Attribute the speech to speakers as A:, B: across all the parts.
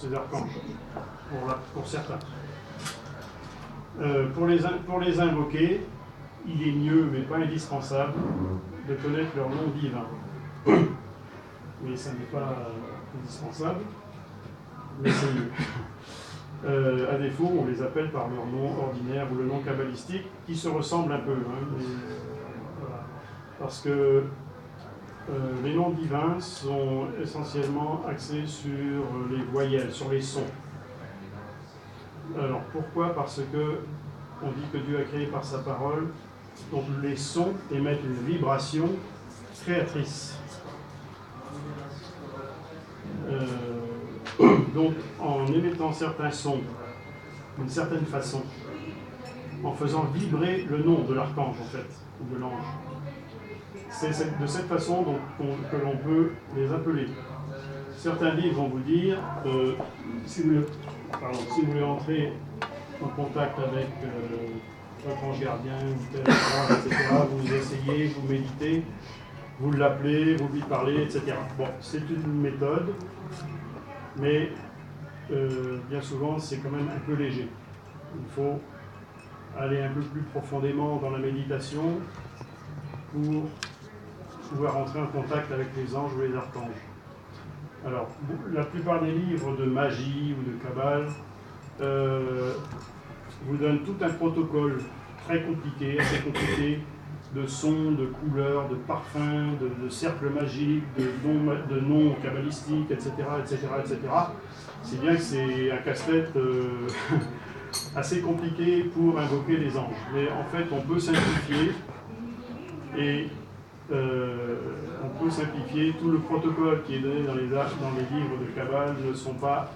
A: ces archanges, pour certains. Pour les invoquer, il est mieux, mais pas indispensable, de connaître leur nom divin. Mais ça n'est pas indispensable, mais c'est mieux. À défaut, on les appelle par leur nom ordinaire ou le nom kabbalistique, qui se ressemblent un peu. Mais, voilà. Parce que les noms divins sont essentiellement axés sur les voyelles, sur les sons. Alors pourquoi? Parce que on dit que Dieu a créé par sa parole, donc les sons émettent une vibration créatrice. Donc en émettant certains sons d'une certaine façon, en faisant vibrer le nom de l'archange en fait, ou de l'ange, c'est de cette façon que l'on peut les appeler. Certains livres vont vous dire, si vous voulez entrer en contact avec votre ange gardien, ou tel ange, etc., vous essayez, vous méditez, vous l'appelez, vous lui parlez, etc. Bon, c'est une méthode, mais bien souvent, c'est quand même un peu léger. Il faut aller un peu plus profondément dans la méditation pour pouvoir entrer en contact avec les anges ou les archanges. Alors, la plupart des livres de magie ou de Kabbale vous donnent tout un protocole très compliqué, assez compliqué, de sons, de couleurs, de parfums, de cercles magiques, de noms kabbalistiques, etc., etc., etc. C'est bien que c'est un casse-tête assez compliqué pour invoquer les anges. Mais en fait, on peut simplifier et on peut simplifier. Tout le protocole qui est donné dans les livres de Kabbale ne sont pas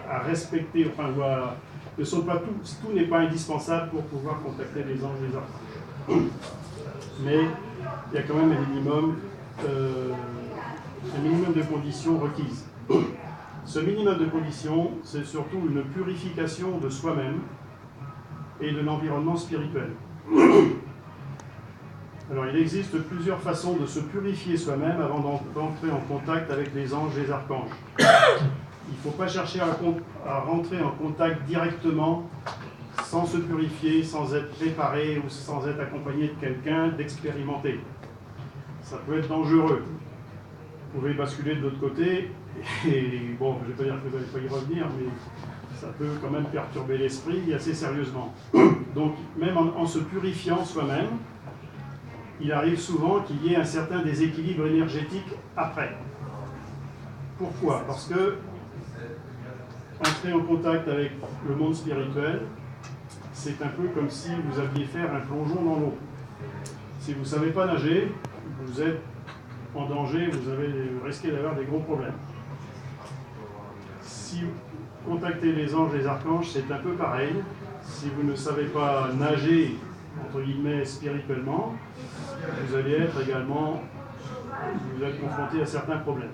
A: à respecter, enfin, ne sont pas tout n'est pas indispensable pour pouvoir contacter les anges et les archanges. Mais il y a quand même un minimum de conditions requises. Ce minimum de conditions, c'est surtout une purification de soi-même et de l'environnement spirituel. Alors, il existe plusieurs façons de se purifier soi-même avant d'entrer en contact avec les anges et les archanges. Il ne faut pas chercher à rentrer en contact directement sans se purifier, sans être préparé ou sans être accompagné de quelqu'un d'expérimenté. Ça peut être dangereux. Vous pouvez basculer de l'autre côté, et bon, je ne vais pas dire que vous n'allez pas y revenir, mais ça peut quand même perturber l'esprit assez sérieusement. Donc, même en se purifiant soi-même, il arrive souvent qu'il y ait un certain déséquilibre énergétique après. Pourquoi? Parce que entrer en contact avec le monde spirituel, c'est un peu comme si vous alliez faire un plongeon dans l'eau. Si vous ne savez pas nager, vous êtes en danger, vous risquez d'avoir des gros problèmes. Si vous contactez les anges et les archanges, c'est un peu pareil. Si vous ne savez pas nager, entre guillemets, spirituellement, vous allez être également, vous êtes confronté à certains problèmes.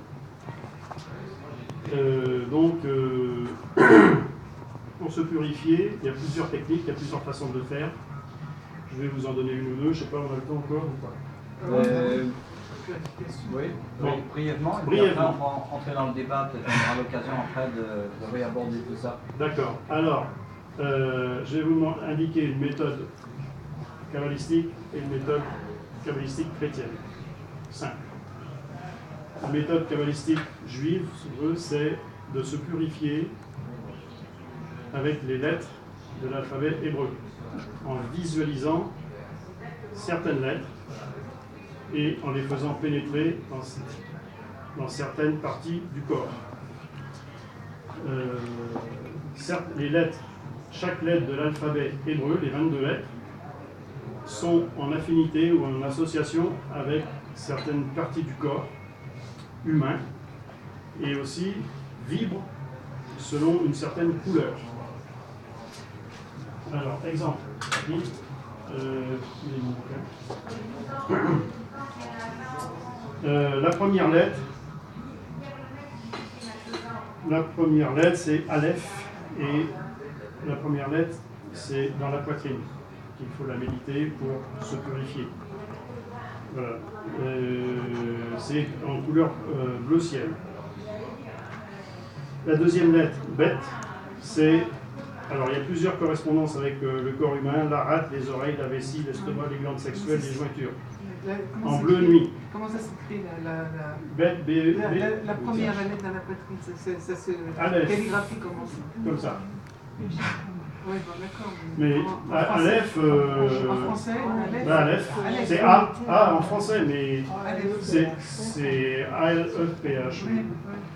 A: Pour se purifier, il y a plusieurs techniques, il y a plusieurs façons de le faire. Je vais vous en donner une ou deux, je ne sais pas, on a le temps encore ou pas
B: Oui, bon. Brièvement, et puis après on va entrer dans le débat, peut-être on aura l'occasion après de réaborder tout ça.
A: D'accord, alors, je vais vous indiquer une méthode kabbalistique et une méthode kabbalistique chrétienne. Simple. La méthode kabbalistique juive, si vous voulez, c'est de se purifier avec les lettres de l'alphabet hébreu, en visualisant certaines lettres et en les faisant pénétrer dans certaines parties du corps. Certes, les lettres, chaque lettre de l'alphabet hébreu, les 22 lettres, sont en affinité ou en association avec certaines parties du corps humain et aussi vibrent selon une certaine couleur. Alors, exemple, la première lettre, c'est Aleph, et la première lettre, c'est dans la poitrine, qu'il faut la méditer pour se purifier. Voilà. C'est en couleur bleu ciel. La deuxième lettre, bête, c'est... Alors, il y a plusieurs correspondances avec le corps humain, la rate, les oreilles, la vessie, l'estomac, les glandes sexuelles, les jointures. En bleu nuit.
C: Comment ça s'écrit
A: Bête,
C: la première lettre dans la poitrine, ça se calligraphie comment ça?
A: Comme ça.
C: Oui, bon, d'accord.
A: Mais Aleph,
C: en français,
A: Aleph, c'est A en français, mais c'est A-L-E-P-H.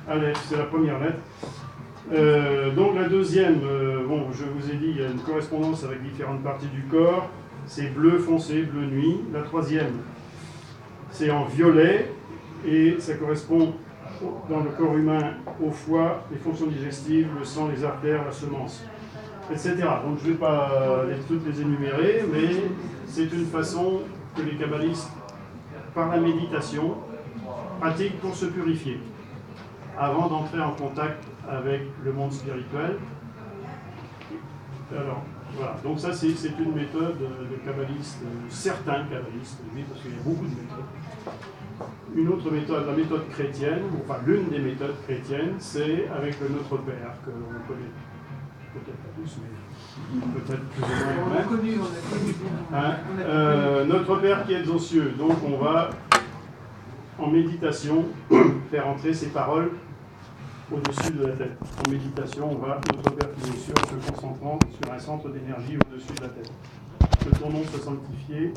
A: Aleph, c'est la première lettre. Donc la deuxième, bon, je vous ai dit, il y a une correspondance avec différentes parties du corps. C'est bleu foncé, bleu nuit. La troisième, c'est en violet et ça correspond dans le corps humain au foie, les fonctions digestives, le sang, les artères, la semence, etc. Donc je ne vais pas toutes les énumérer, mais c'est une façon que les kabbalistes, par la méditation, pratiquent pour se purifier, avant d'entrer en contact avec le monde spirituel. Alors, voilà. Donc ça, c'est une méthode de kabbalistes, certains kabbalistes, oui, parce qu'il y a beaucoup de méthodes. Une autre méthode, la méthode chrétienne, enfin l'une des méthodes chrétiennes, c'est avec le Notre Père, que l'on connaît peut-être pas tous, mais peut-être plus ou moins quand même.
C: On a connu.
A: Notre Père qui êtes aux cieux. Donc on va, en méditation, faire entrer ces paroles au-dessus de la tête. En méditation, on va, Notre Père qui est aux cieux, en se concentrant sur un centre d'énergie au-dessus de la tête. Que ton nom soit sanctifié.